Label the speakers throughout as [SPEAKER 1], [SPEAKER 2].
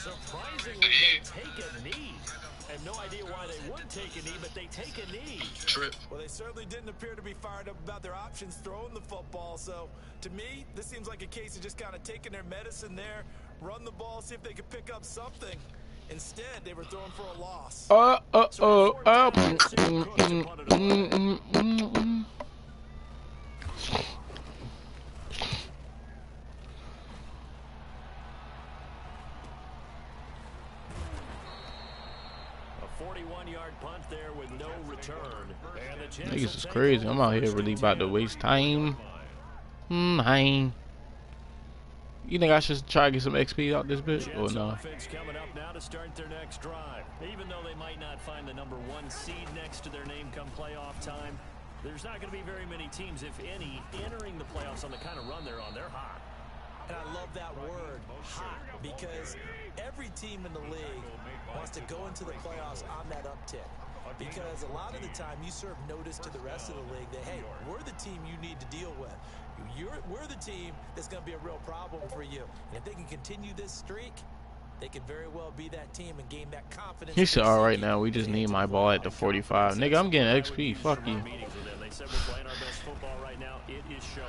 [SPEAKER 1] Surprisingly, they take a knee. I have no idea why they would take a knee, but they take a knee.
[SPEAKER 2] Trip.
[SPEAKER 3] Well, they certainly didn't appear to be fired up about their options throwing the football. So, to me, this seems like a case of just kind of taking their medicine there, run the ball, see if they could pick up something. Instead, they were throwing for a loss.
[SPEAKER 1] A 41-yard punt there with no return.
[SPEAKER 4] Niggas is crazy. I'm out here really about to waste time. You think I should try to get some XP out this bitch or no?
[SPEAKER 1] Coming up now to start their next drive. Even though they might not find the number 1 seed next to their name come playoff time, there's not going to be very many teams, if any, entering the playoffs on the kind of run they're on. They're hot.
[SPEAKER 3] And I love that word, hot, because every team in the league wants to go into the playoffs on that uptick. Because a lot of the time you serve notice to the rest of the league that, hey, we're the team you need to deal with. We're the team that's going to be a real problem for you. And if they can continue this streak, they could very well be that team and gain that confidence.
[SPEAKER 4] He said, all right, now we just need my ball at the 45. Nigga, I'm getting XP. Fuck you.
[SPEAKER 1] They said we're playing our best football right now. It is showing.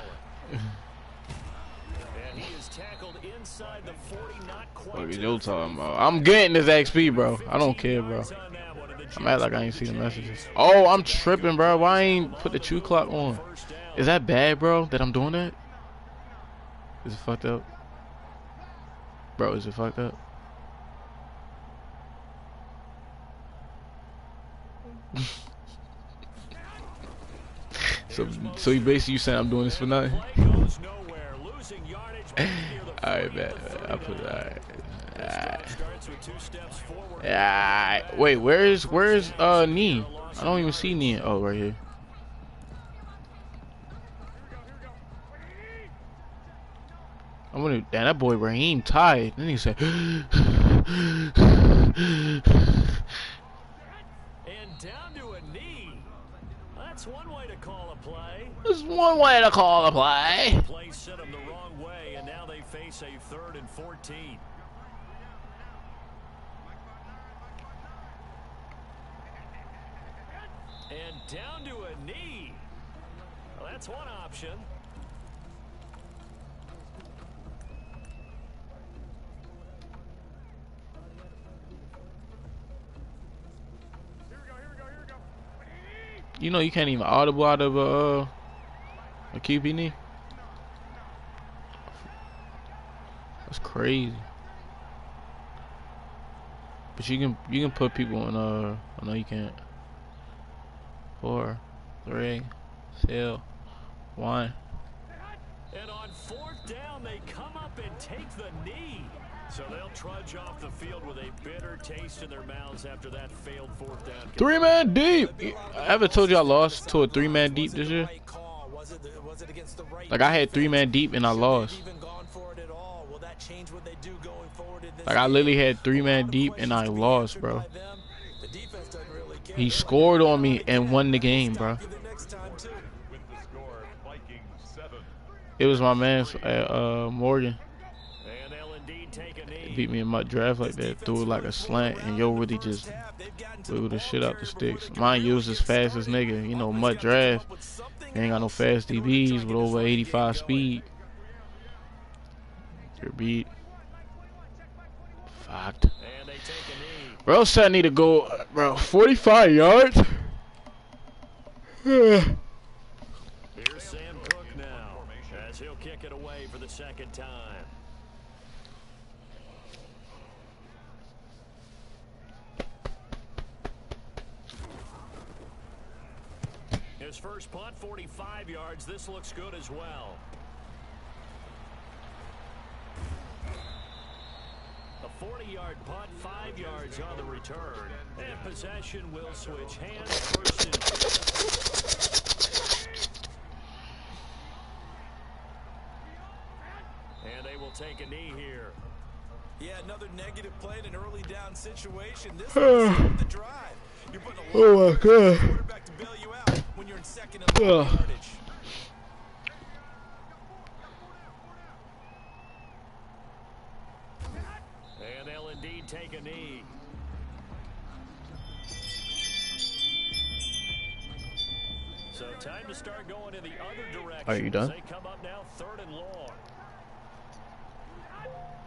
[SPEAKER 1] And he is tackled inside the 40, not quite.
[SPEAKER 4] What are you talking about? I'm getting this XP, bro. I don't care, bro. I'm acting like I ain't see the messages. Oh, I'm tripping, bro. Why I ain't put the chew clock on? Is that bad, bro, that I'm doing that? Is it fucked up? Bro, is it fucked up? So you basically saying I'm doing this for nothing? Alright, man. I put it. Alright. Wait, where's knee? I don't even see knee. Oh, right here. I wonder, damn, that boy Raheem tired. Then he said,
[SPEAKER 1] and down to a knee. That's one way to call a play.
[SPEAKER 4] There's one way to call a play.
[SPEAKER 1] Play sent them the wrong way, and now they face a 3rd and 14. And down to a knee. Well, that's one option.
[SPEAKER 4] You know you can't even audible out of a QB knee. That's crazy. But you can put people on oh no you can't. 4, 3, 2, 1.
[SPEAKER 1] And on 4th down, they come up and take the knee. So they'll trudge off the field with a bitter taste in their mouths after that failed 4th down.
[SPEAKER 4] 3-man deep. I ever told you I lost to a 3-man deep this year? Like I had 3-man deep and I lost. Like I literally had 3-man deep and I lost, bro. He scored on me and won the game, bro. It was my man Morgan. He beat me in my draft like that, threw it like a slant, and yo really just blew the shit out the sticks. Mine used as fast as nigga, you know, mud draft. He ain't got no fast DBs with over 85 speed. Your beat. Fucked. Bro said I need to go, bro, 45 yards.
[SPEAKER 1] Here's Sam Cook now, as he'll kick it away for the 2nd time. His first punt, 45 yards. This looks good as well. A 40-yard punt, 5 yards on the return. And possession will switch hands. 1st and 2. And they will take a knee here.
[SPEAKER 3] Yeah, another negative play in an early down situation. This is the drive. You're putting a
[SPEAKER 4] Oh my god.
[SPEAKER 3] quarterback to bail you out when you're in 2nd and yardage.
[SPEAKER 1] And they'll indeed take a knee. So time to start going in the other direction.
[SPEAKER 4] Are you done?
[SPEAKER 1] They come up now 3rd and long.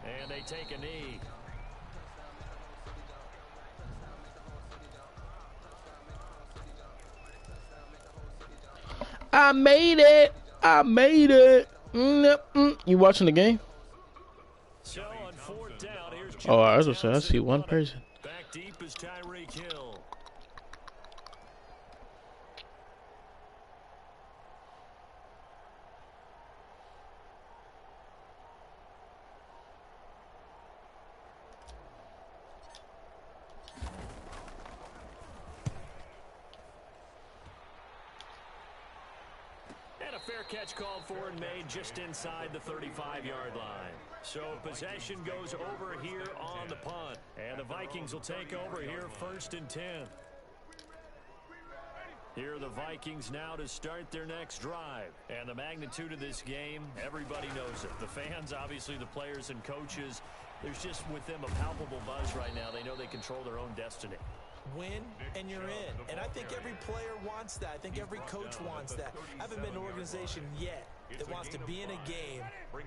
[SPEAKER 1] And they take a knee.
[SPEAKER 4] I made it. I made it. You watching the game?
[SPEAKER 1] So on 4th down, here's
[SPEAKER 4] Oh, I was gonna say I see one person.
[SPEAKER 1] back deep is Tyreek Hill. And a fair catch called for and made just inside the 35-yard line. So possession goes over here on the punt. And the Vikings will take over here 1st and 10. Here are the Vikings now to start their next drive. And the magnitude of this game, everybody knows it. The fans, obviously the players and coaches, there's just with them a palpable buzz right now. They know they control their own destiny.
[SPEAKER 3] Win and you're in. And I think every player wants that. I think every coach wants that. I haven't been an organization yet that wants to be in a game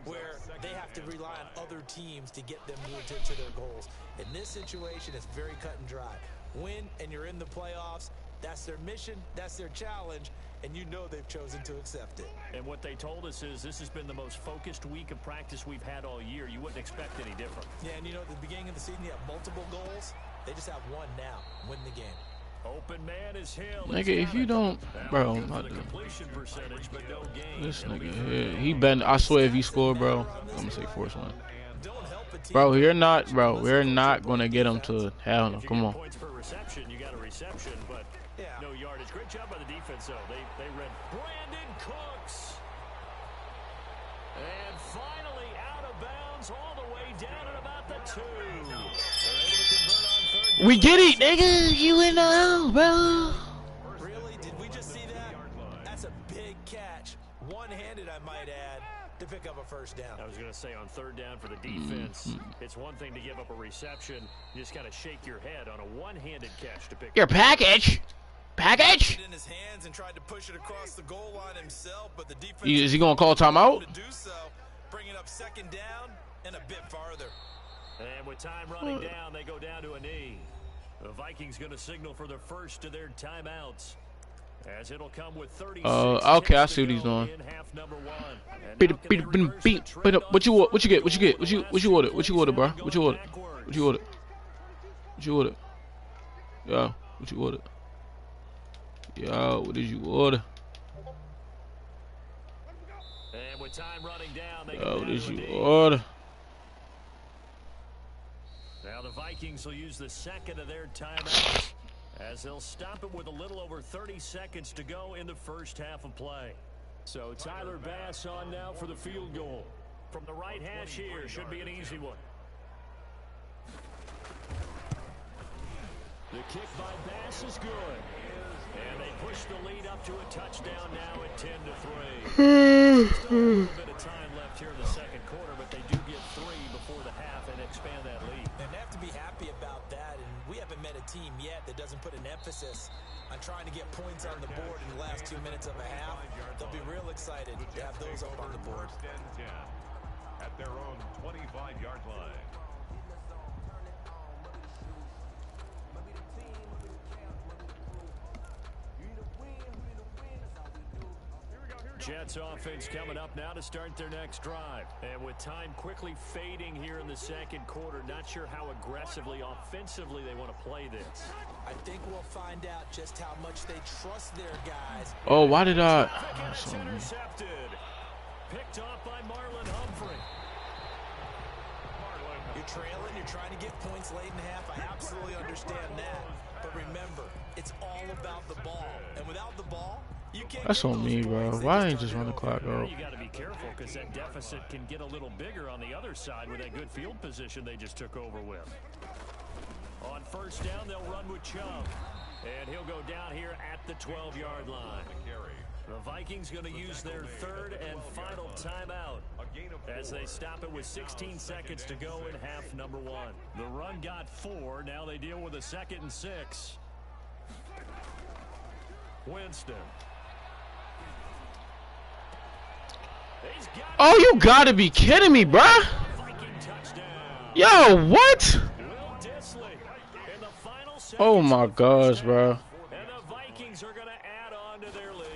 [SPEAKER 3] where they have to rely on other teams to get them to their goals. In this situation, it's very cut and dry. Win and you're in the playoffs. That's their mission. That's their challenge. And you know they've chosen to accept it.
[SPEAKER 1] And what they told us is this has been the most focused week of practice we've had all year. You wouldn't expect any different.
[SPEAKER 3] Yeah, and you know, at the beginning of the season, you have multiple goals. They just have one now. Win the game.
[SPEAKER 1] Open man is Hill.
[SPEAKER 4] Nigga, if you don't, bro, I'm not doing this nigga here. He been. I swear, if you score, bro, I'm gonna say force one. Bro, you're not, bro. We're not gonna get him to hell no. Come on.
[SPEAKER 1] Points per reception, you got a reception, but no yardage. Great job by the defense, though. They read Brandon Cooks. And finally out of bounds all the way down at about the 2.
[SPEAKER 4] We get it, nigga. You in the hell, bro.
[SPEAKER 3] Really? Did we just see that? That's a big catch. One-handed, I might add, to pick up a 1st down.
[SPEAKER 1] I was going to say on 3rd down for the defense, it's one thing to give up a reception. You just got to shake your head on a one-handed catch to pick
[SPEAKER 4] Your
[SPEAKER 1] up.
[SPEAKER 4] package. Package.
[SPEAKER 3] In his hands and tried to push it across the goal line himself, but the defense
[SPEAKER 4] Is he gonna call timeout?
[SPEAKER 3] to do so, bringing up 2nd down and a bit farther.
[SPEAKER 1] And with time running down, they go down to a knee. The Vikings going to signal for the first of their timeouts, as it'll come with 36
[SPEAKER 4] okay, I see what he's doing.
[SPEAKER 1] in half number 1.
[SPEAKER 4] Beat. What you get? What you order? What you order, bro? What you order? What you order? What you order? Yo, what you order? Yo, what did you order?
[SPEAKER 1] And with time running down, they
[SPEAKER 4] Yo, what did you order?
[SPEAKER 1] Now the Vikings will use the 2nd of their timeouts, as they'll stop it with a little over 30 seconds to go in the first half of play. So Tyler Bass on now for the field goal. From the right hash here, should be an easy one. The kick by Bass is good. And they push the lead up to a touchdown now at 10-3. Still a little bit of time left here in the 2nd quarter, but they do get 3 before the half and expand that lead.
[SPEAKER 3] And they have to be happy about that, and we haven't met a team yet that doesn't put an emphasis on trying to get points on the board in the last 2 minutes of a half. They'll be real excited to have those up on the board.
[SPEAKER 2] At their own 25-yard line.
[SPEAKER 1] Jets offense coming up now to start their next drive. And with time quickly fading here in the 2nd quarter, not sure how aggressively, offensively they want to play this.
[SPEAKER 3] I think we'll find out just how much they trust their guys.
[SPEAKER 4] Oh, why did I?
[SPEAKER 1] It's intercepted. Picked off by Marlon Humphrey.
[SPEAKER 3] You're trailing, you're trying to get points late in half. I absolutely understand that. But remember, it's all about the ball. And without the ball, you can't.
[SPEAKER 4] That's on me, bro. Why ain't just run the clock out?
[SPEAKER 1] You got to be careful because that deficit can get a little bigger on the other side with that good field position they just took over with. On 1st down, they'll run with Chubb. And he'll go down here at the 12-yard line. The Vikings going to use their third and final timeout as they stop it with 16 seconds to go in half number 1. The run got 4. Now they deal with a 2nd and 6. Winston.
[SPEAKER 4] Oh, you gotta be kidding me, bruh. Yo, what? Oh my gosh, bro.
[SPEAKER 1] And the Vikings are going to add on to their lead.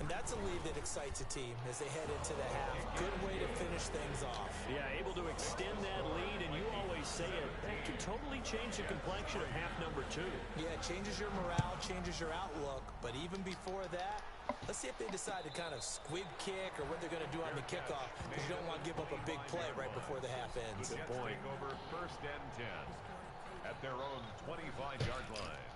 [SPEAKER 3] And that's a lead that excites a team as they head into the half. Good way to finish things off.
[SPEAKER 1] Yeah, able to extend that lead, and you always say it can totally change the complexion of half number 2.
[SPEAKER 3] Yeah, it changes your morale, changes your outlook. But even before that, let's see if they decide to kind of squib kick or what they're going to do on the kickoff, because you don't want to give up a big play right before the half ends.
[SPEAKER 2] Good point. Over 1st and 10 at their own 25-yard line.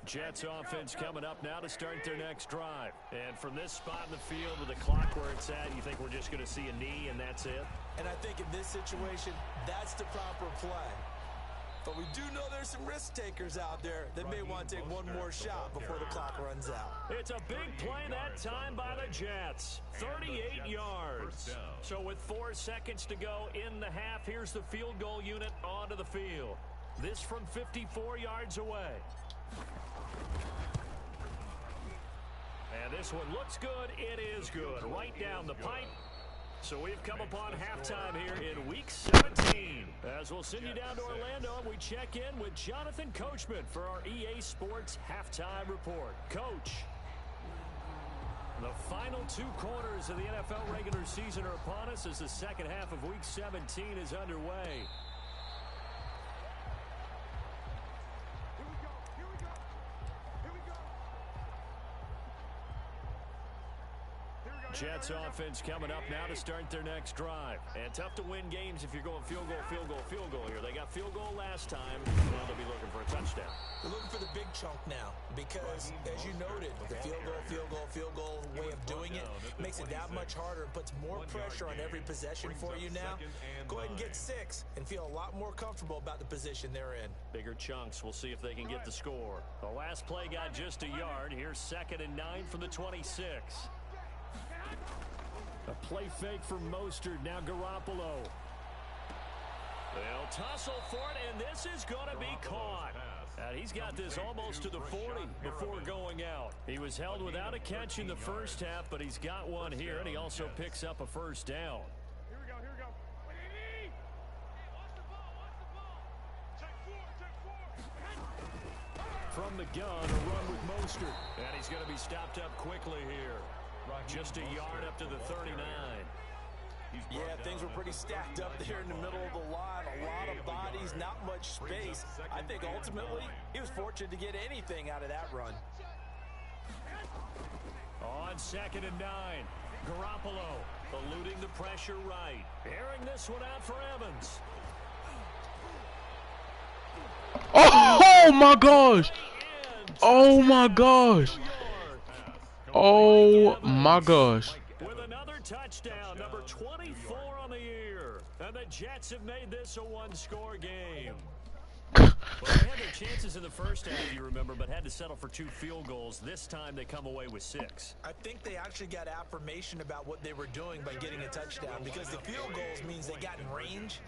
[SPEAKER 1] Jets offense coming up now to start their next drive. And from this spot in the field with the clock where it's at, you think we're just going to see a knee and that's it?
[SPEAKER 3] And I think in this situation, that's the proper play. But we do know there's some risk takers out there that may want to take one more shot before the clock runs out.
[SPEAKER 1] It's a big play that time by the Jets. 38 yards. So with 4 seconds to go in the half, here's the field goal unit onto the field. This from 54 yards away. And this one looks good. It is good. Right down the pipe. So we've come upon halftime here in Week 17. As we'll send you down to Orlando, and we check in with Jonathan Coachman for our EA Sports Halftime Report. Coach, the final 2 quarters of the NFL regular season are upon us as the second half of Week 17 is underway. Jets offense coming up now to start their next drive. And tough to win games if you're going field goal, field goal, field goal here. They got field goal last time. Now they'll be looking for a touchdown.
[SPEAKER 3] They're looking for the big chunk now because, as you noted, the field goal way of doing it makes it that much harder and puts more pressure on every possession for you now. Go ahead and get 6 and feel a lot more comfortable about the position they're in.
[SPEAKER 1] Bigger chunks. We'll see if they can get the score. The last play got just a yard. Here's 2nd and 9 from the 26. A play fake for Mostert. Now Garoppolo. They'll tussle for it, and this is going to be caught. And he's got this almost to the 40 before going out. He was held without a catch in the first half, but he's got one here, and he also picks up a first down.
[SPEAKER 5] Here we go. Watch the ball. Check 4.
[SPEAKER 1] From the gun, a run with Mostert. And he's going to be stopped up quickly here. Just a yard up to the 39.
[SPEAKER 3] Yeah, things were pretty stacked up there in the middle of the line. A lot of bodies, not much space. I think ultimately he was fortunate to get anything out of that run.
[SPEAKER 1] On 2nd and 9, Garoppolo eluding the pressure right. Airing this one out for Evans.
[SPEAKER 4] Oh my gosh! Oh my gosh! Oh my gosh.
[SPEAKER 1] With another touchdown, number 24 on the year. And the Jets have made this a 1-score game. Well, they had their chances in the first half, you remember, but had to settle for 2 field goals. This time they come away with 6.
[SPEAKER 3] I think they actually got affirmation about what they were doing by getting a touchdown, because the field goals means they got in range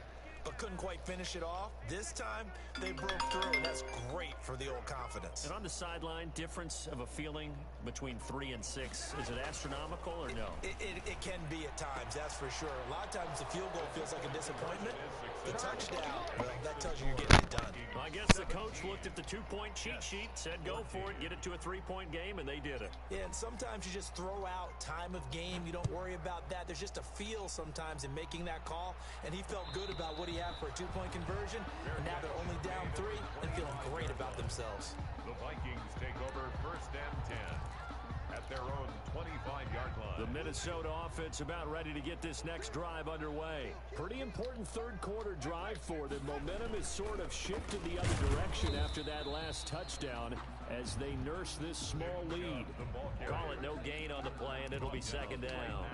[SPEAKER 3] but couldn't quite finish it off. This time, they broke through, and that's great for the old confidence.
[SPEAKER 1] And on the sideline, difference of a feeling between 3 and 6, is it astronomical or no?
[SPEAKER 3] It can be at times, that's for sure. A lot of times the field goal feels like a disappointment. The touchdown, well, that tells you you're getting it done.
[SPEAKER 1] Well, I guess the coach looked at the 2-point cheat sheet, said go for it, get it to a 3-point game, and they did it.
[SPEAKER 3] Yeah, and sometimes you just throw out time of game. You don't worry about that. There's just a feel sometimes in making that call, and he felt good about what he had for a 2-point conversion, and now they're only down 3 and feeling great about themselves.
[SPEAKER 2] The Vikings take over 1st and 10. at their own 25-yard line.
[SPEAKER 1] The Minnesota offense about ready to get this next drive underway. Pretty important third quarter drive for them. Momentum is sort of shifted the other direction after that last touchdown as they nurse this small lead. Call it no gain on the play, and it'll be second down.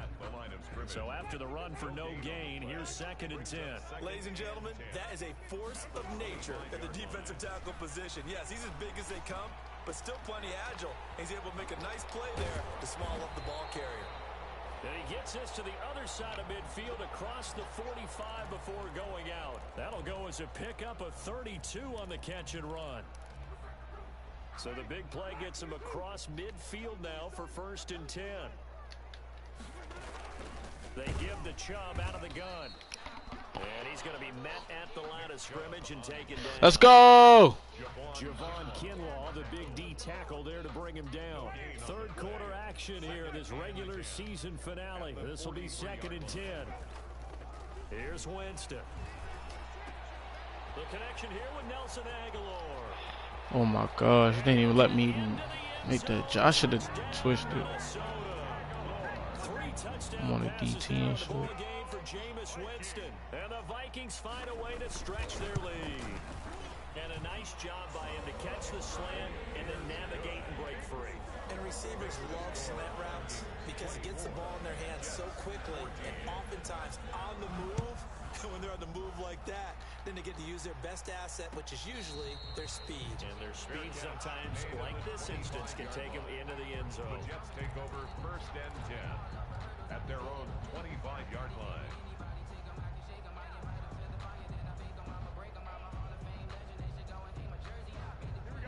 [SPEAKER 1] So after the run for no gain, here's 2nd and 10.
[SPEAKER 3] Ladies and gentlemen, that is a force of nature at the defensive tackle position. Yes, he's as big as they come, but still plenty agile. He's able to make a nice play there to small up the ball carrier.
[SPEAKER 1] And he gets us to the other side of midfield across the 45 before going out. That'll go as a pickup of 32 on the catch and run. So the big play gets him across midfield now for 1st and 10. They give the Chubb out of the gun. And he's going to be met at the line of scrimmage and taken down.
[SPEAKER 4] Let's go!
[SPEAKER 1] Javon Kinlaw, the big D tackle there to bring him down. Third quarter action here in this regular season finale. This will be 2nd and 10. Here's Winston. The connection here with Nelson Aguilar.
[SPEAKER 4] Oh my gosh, they didn't even let me make that. I should have switched it. I'm on a DT and shit.
[SPEAKER 1] For Jameis Winston, and the Vikings find a way to stretch their lead. And a nice job by him to catch the slant and then navigate and break free.
[SPEAKER 3] And receivers love slant routes because it gets the ball in their hands so quickly and oftentimes on the move. When they're on the move like that, then they get to use their best asset, which is usually their speed.
[SPEAKER 1] And their speed sometimes, like this instance, can take them into the end zone.
[SPEAKER 2] The Jets take over 1st and 10 at their own 25-yard line.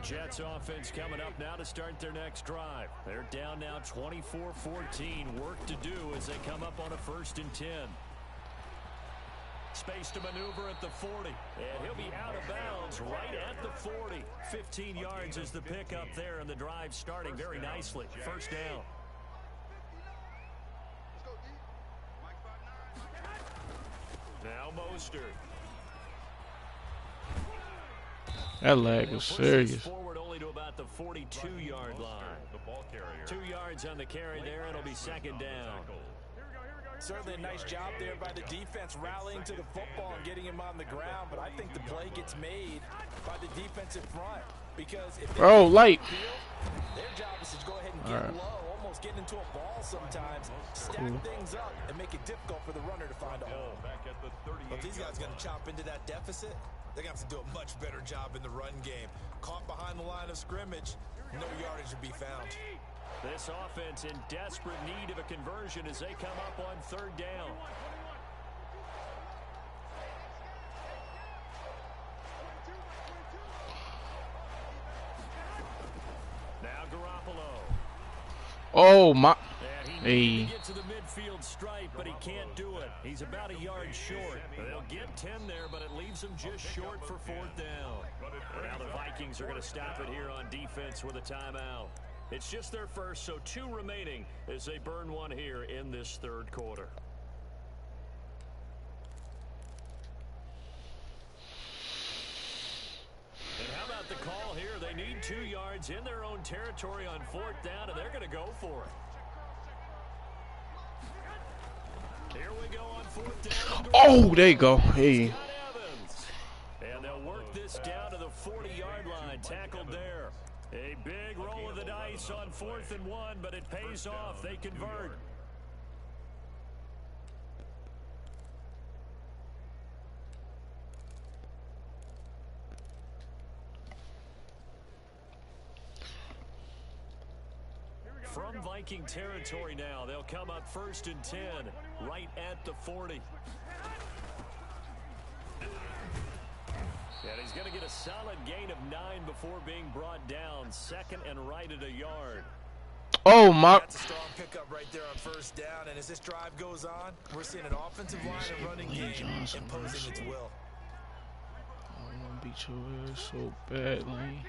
[SPEAKER 1] Jets offense coming up now to start their next drive. They're down now 24-14. Work to do as they come up on a 1st and 10. Space to maneuver at the 40. And he'll be out of bounds right at the 40. 15 yards is the pickup there, and the drive starting very nicely. 1st down. Now Mostert.
[SPEAKER 4] That lag is serious.
[SPEAKER 1] Forward only to about the 42-yard line. 2 yards on the carry there. It'll be 2nd down.
[SPEAKER 3] Certainly a nice job there by the defense rallying to the football and getting him on the ground, but I think the play gets made by the defensive front because if
[SPEAKER 4] bro, light.
[SPEAKER 3] Their job is to go ahead and get low, almost get into a ball sometimes, stack things up, and make it difficult for the runner to find a hole. But these guys are going to chop into that deficit. They're going to have to do a much better job in the run game. Caught behind the line of scrimmage, no yardage to be found.
[SPEAKER 1] This offense in desperate need of a conversion as they come up on 3rd down. Now Garoppolo.
[SPEAKER 4] Oh my.
[SPEAKER 1] He get to the midfield stripe, but he can't do it. He's about a yard short. They'll get 10 there, but it leaves him just short for 4th down. And now the Vikings are going to stop it here on defense with a timeout. It's just their first, so 2 remaining as they burn one here in this 3rd quarter. And how about the call here? They need 2 yards in their own territory on 4th down, and they're going to go for it. Here we go on 4th down.
[SPEAKER 4] Oh, there you go. Hey.
[SPEAKER 1] And they'll work this down to the 40-yard line. Tackled there. A big roll of the dice on 4th and 1, but it pays off. They convert. From Viking territory now, they'll come up 1st and 10, right at the 40. And he's going to get a solid gain of 9 before being brought down. 2nd and right at a yard.
[SPEAKER 4] Oh my.
[SPEAKER 3] That's a strong pickup right there on 1st down. And as this drive goes on, we're seeing an offensive line and running game imposing its will.
[SPEAKER 4] I want to beat your ass so badly.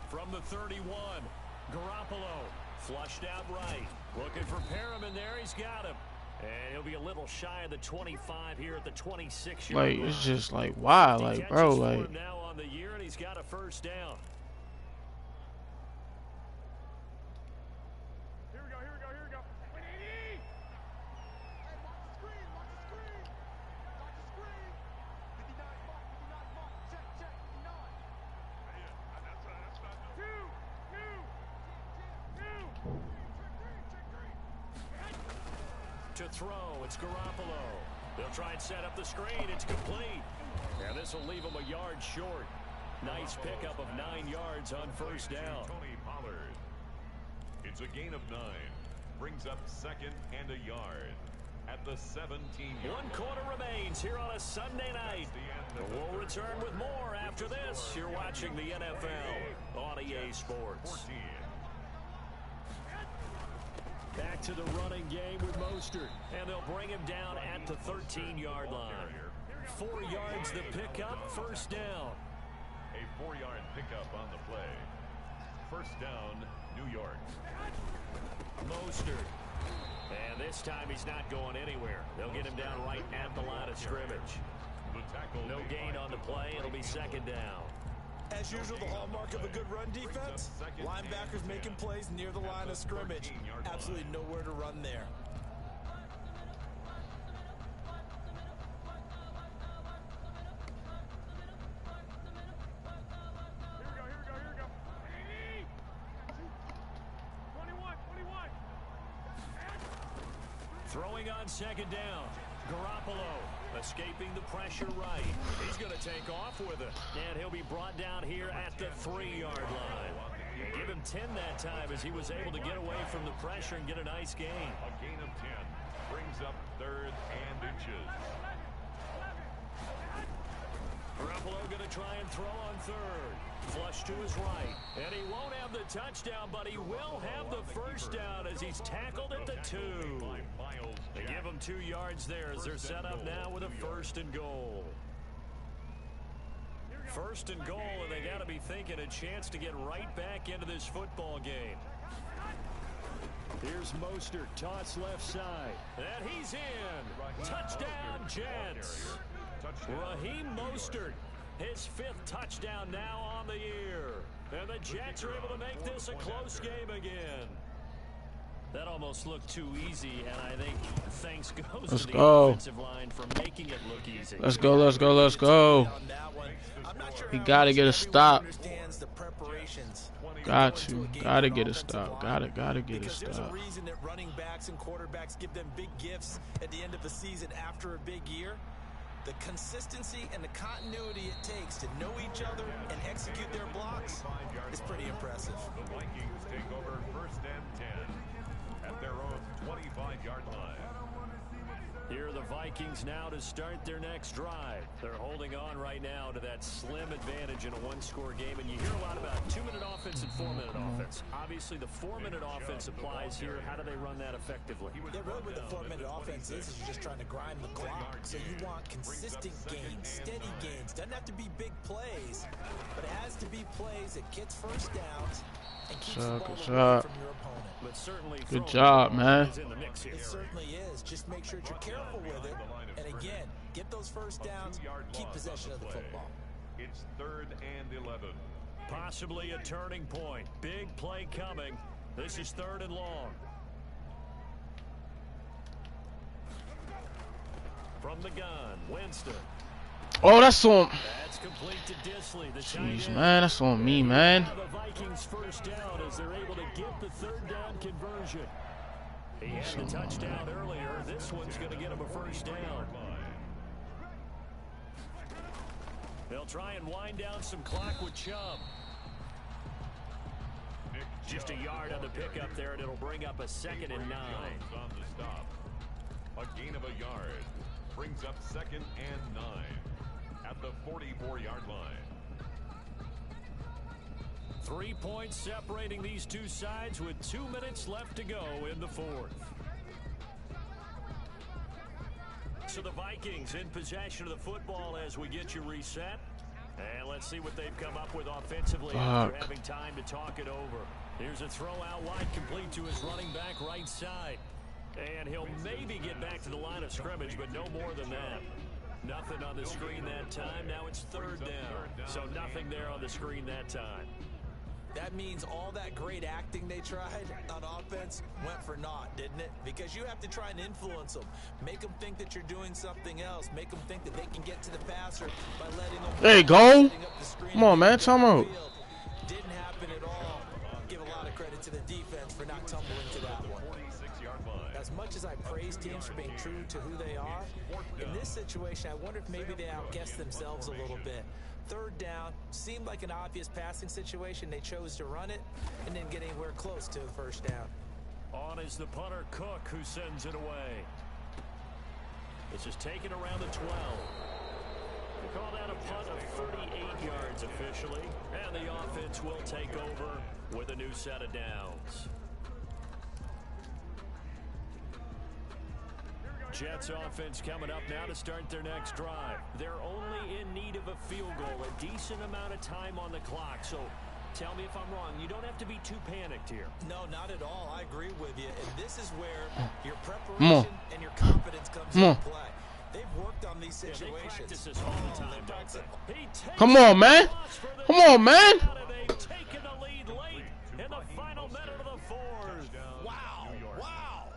[SPEAKER 1] From the 31, Garoppolo flushed out right. Looking for Perriman there. He's got him. And he'll be a little shy of the 25 here at the 26-yard line.
[SPEAKER 4] Like, it's just like, why? Like, bro, like.
[SPEAKER 1] Now on the year, and he's got a 1st down. throw. It's Garoppolo. They'll try and set up the screen. It's complete. And this will leave them a yard short. Nice pickup of 9 yards on first down.
[SPEAKER 2] Tony Pollard. It's a gain of 9. Brings up second and a yard at the 17-yard.
[SPEAKER 1] 1 quarter remains here on a Sunday night. We'll return with more after this. You're watching the NFL on EA Sports. Back to the running game with Mostert, and they'll bring him down at the 13-yard line. 4 yards the pickup, first down.
[SPEAKER 2] A 4-yard pickup on the play. First down, New York.
[SPEAKER 1] Mostert. And this time he's not going anywhere. They'll get him down right at the line of scrimmage. No gain on the play. It'll be second down.
[SPEAKER 3] As usual, the hallmark of a good run defense, linebackers making plays near the line of scrimmage. Absolutely nowhere to run there.
[SPEAKER 5] Here we go. 21.
[SPEAKER 1] Throwing on second down. Garoppolo escaping the pressure right. He's going to take off with it. And he'll be brought down here at the 3-yard line. Give him 10 that time as he was able to get away from the pressure and get a nice gain.
[SPEAKER 2] A gain of 10 brings up 3rd and inches.
[SPEAKER 1] Garoppolo going to try and throw on 3rd. Flush to his right. And he won't have the touchdown, but he will have the first down as he's tackled at the 2. They give him 2 yards there as they're set up now with a 1st and goal. 1st and goal, and they got to be thinking a chance to get right back into this football game. Here's Mostert, toss left side. And he's in. Touchdown, Jets. Raheem Mostert, his 5th touchdown now on the year. And the Jets are able to make this a close game again. That almost looked too easy, and I think thanks goes to the offensive line for making it look easy.
[SPEAKER 4] Let's go. He got to get a stop. Got to get a stop. Got to get a stop.
[SPEAKER 3] There's a reason that running backs and quarterbacks give them big gifts at the end of the season after a big year. The consistency and the continuity it takes to know each other and execute their blocks is pretty impressive.
[SPEAKER 2] The Vikings take over 1st and 10 at their own 25-yard line.
[SPEAKER 1] Here are the Vikings now to start their next drive. They're holding on right now to that slim advantage in a 1-score game, and you hear a lot about 2-minute offense and 4-minute offense. Obviously, the 4-minute offense applies here. How do they run that effectively?
[SPEAKER 3] Yeah, really what the 4-minute offense is you're just trying to grind the clock. So you want consistent gains, steady gains. Doesn't have to be big plays, but it has to be plays that gets first downs and keeps the ball away from your opponent.
[SPEAKER 1] But certainly
[SPEAKER 4] good job, man.
[SPEAKER 3] It certainly is. Just make sure that you're careful with it. And again, get those first downs, keep possession of the football.
[SPEAKER 2] It's 3rd and 11.
[SPEAKER 1] Possibly a turning point. Big play coming. This is 3rd and long. From the gun, Winston.
[SPEAKER 4] Oh, that's on.
[SPEAKER 1] That's complete to Disley.
[SPEAKER 4] Jeez, man, that's on me, man.
[SPEAKER 1] The Vikings first down as they're able to get the 3rd down conversion. He had the touchdown earlier. This one's going to get him a first down. They'll try and wind down some clock with Chubb. Just a yard on the pickup there, and it'll bring up a 2nd and 9.
[SPEAKER 2] On the stop. A gain of a yard brings up 2nd and 9 at the 44-yard line.
[SPEAKER 1] 3 points separating these two sides with 2 minutes left to go in the 4th. So the Vikings in possession of the football as we get you reset. And let's see what they've come up with offensively after having time to talk it over. Here's a throw out wide, complete to his running back right side. And he'll maybe get back to the line of scrimmage, but no more than that. Nothing on the screen that time. Now it's 3rd down. So nothing there on the screen that time.
[SPEAKER 3] That means all that great acting they tried on offense went for naught, didn't it? Because you have to try and influence them. Make them think that you're doing something else. Make them think that they can get to the passer by letting them...
[SPEAKER 4] There you go. Come on, man. Time out.
[SPEAKER 3] Didn't happen at all. Give a lot of credit to the defense for not tumbling to that one. As much as I praise these teams for being true to who they are. In this situation, I wonder if maybe they outguessed themselves a little bit. Third down seemed like an obvious passing situation. They chose to run it and didn't get anywhere close to the first down.
[SPEAKER 1] On is the punter, Cook, who sends it away. This is taken around the 12. They call that a punt of 38 yards officially. And the offense will take over with a new set of downs. Jets offense coming up now to start their next drive. They're only in need of a field goal, a decent amount of time on the clock. So tell me if I'm wrong. You don't have to be too panicked here.
[SPEAKER 3] No, not at all. I agree with you. And this is where your preparation and your confidence comes into play. They've worked on these situations.
[SPEAKER 1] They practice this all the time, don't they?
[SPEAKER 4] Come on, man. Come on, man.
[SPEAKER 1] They've taken the lead late in the final minute of the fourth.
[SPEAKER 3] Wow. Wow.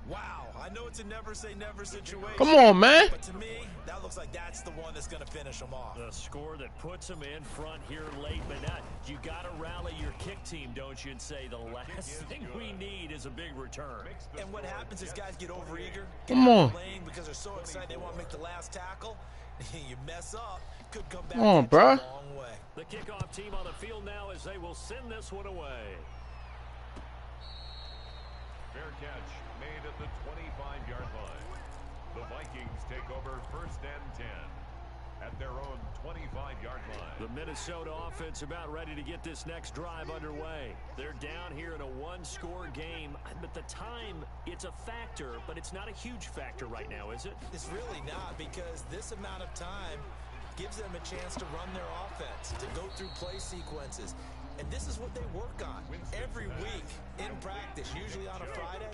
[SPEAKER 3] Wow. I know it's a never say never situation.
[SPEAKER 4] Come on, man.
[SPEAKER 3] But to me, that looks like that's the one that's going to finish them off.
[SPEAKER 1] The score that puts them in front here late, but not. You got to rally your kick team, don't you, and say the last thing we need is a big return.
[SPEAKER 3] And what happens is guys get overeager.
[SPEAKER 4] Come on.
[SPEAKER 3] Because they're so excited they want to make the last tackle. You mess up, could come back
[SPEAKER 4] Come on,
[SPEAKER 3] a
[SPEAKER 4] bruh.
[SPEAKER 3] long way.
[SPEAKER 1] The kickoff team on the field now as they will send this one away.
[SPEAKER 2] Fair catch made at the 25-yard line. The Vikings take over 1st and 10 at their own 25-yard line.
[SPEAKER 1] The Minnesota offense about ready to get this next drive underway. They're down here in a one-score game. But the time, it's a factor, but it's not a huge factor right now, is it?
[SPEAKER 3] It's really not, because this amount of time gives them a chance to run their offense, to go through play sequences. And this is what they work on every week in practice, usually on a Friday.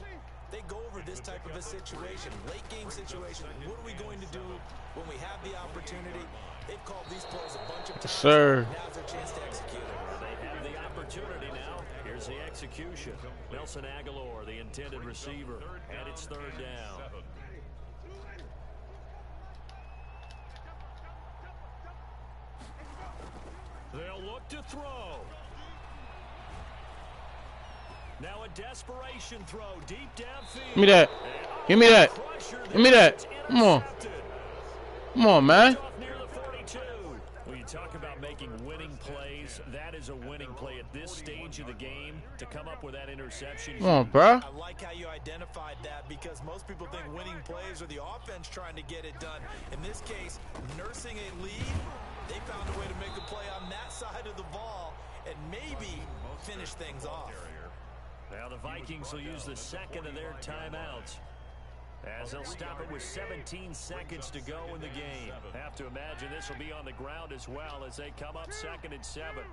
[SPEAKER 3] They go over this type of a situation, late game situation. What are we going to do when we have the opportunity? They've called these plays a bunch of times.
[SPEAKER 4] Sir.
[SPEAKER 3] Now's their chance to execute it.
[SPEAKER 1] They have the opportunity now. Here's the execution. Nelson Aguilar, the intended receiver, and it's third down. They'll look to throw. Now a desperation throw deep downfield.
[SPEAKER 4] Give me that. Give me that. Give me that. Come on. Come on, man.
[SPEAKER 1] Near the 42. When you talk about making winning plays, that is a winning play at this stage of the game. To come up with that interception.
[SPEAKER 4] Come on, bro.
[SPEAKER 3] I like how you identified that, because most people think winning plays are the offense trying to get it done. In this case, nursing a lead, they found a way to make a play on that side of the ball and maybe finish things off.
[SPEAKER 1] Now the Vikings will use the second of their timeouts, as they'll stop it with 17 seconds to go in the game. Have to imagine this will be on the ground as well as they come up 2nd and 7.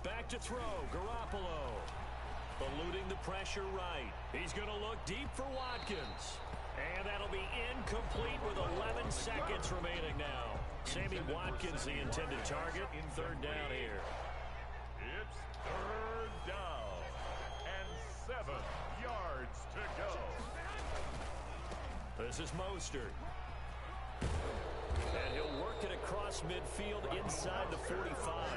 [SPEAKER 1] Back to throw, Garoppolo. Eluding the pressure right. He's going to look deep for Watkins. And that'll be incomplete with 11 seconds remaining now. Sammy Watkins, the intended target. 3rd down here.
[SPEAKER 2] It's 3rd down and 7 yards to go.
[SPEAKER 1] This is Mostert. And he'll work it across midfield inside the 45.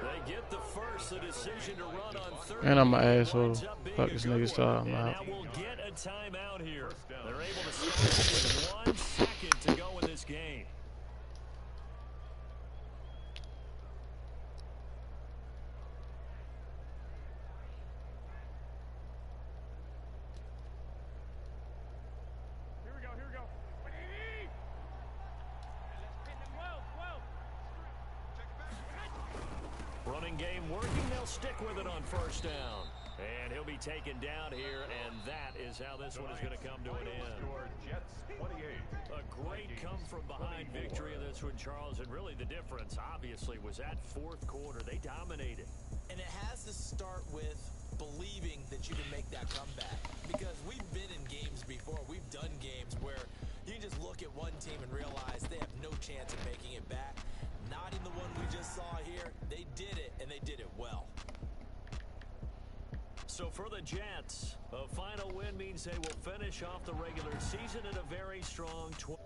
[SPEAKER 1] They get the first, the decision to run on 3rd.
[SPEAKER 4] And I'm an asshole. Fuck this nigga style. I'm
[SPEAKER 1] And
[SPEAKER 4] out.
[SPEAKER 1] now we'll get a timeout here. They're able to start with 1 second to go in this game.
[SPEAKER 5] Here we go, here we go.
[SPEAKER 1] Running game working. They'll stick with it on 1st down. And he'll be taken down here, and that is how this one is going to come to an end.
[SPEAKER 2] Jets 28.
[SPEAKER 1] A great come-from-behind victory in this one, Charles. And really the difference, obviously, was that 4th quarter. They dominated.
[SPEAKER 3] And it has to start with believing that you can make that comeback. Because we've been in games before. We've done games where you can just look at one team and realize they have no chance of making it back. Not in the one we just saw here. They did it, and they did it well.
[SPEAKER 1] So for the Jets, a final win means they will finish off the regular season at a very strong 20.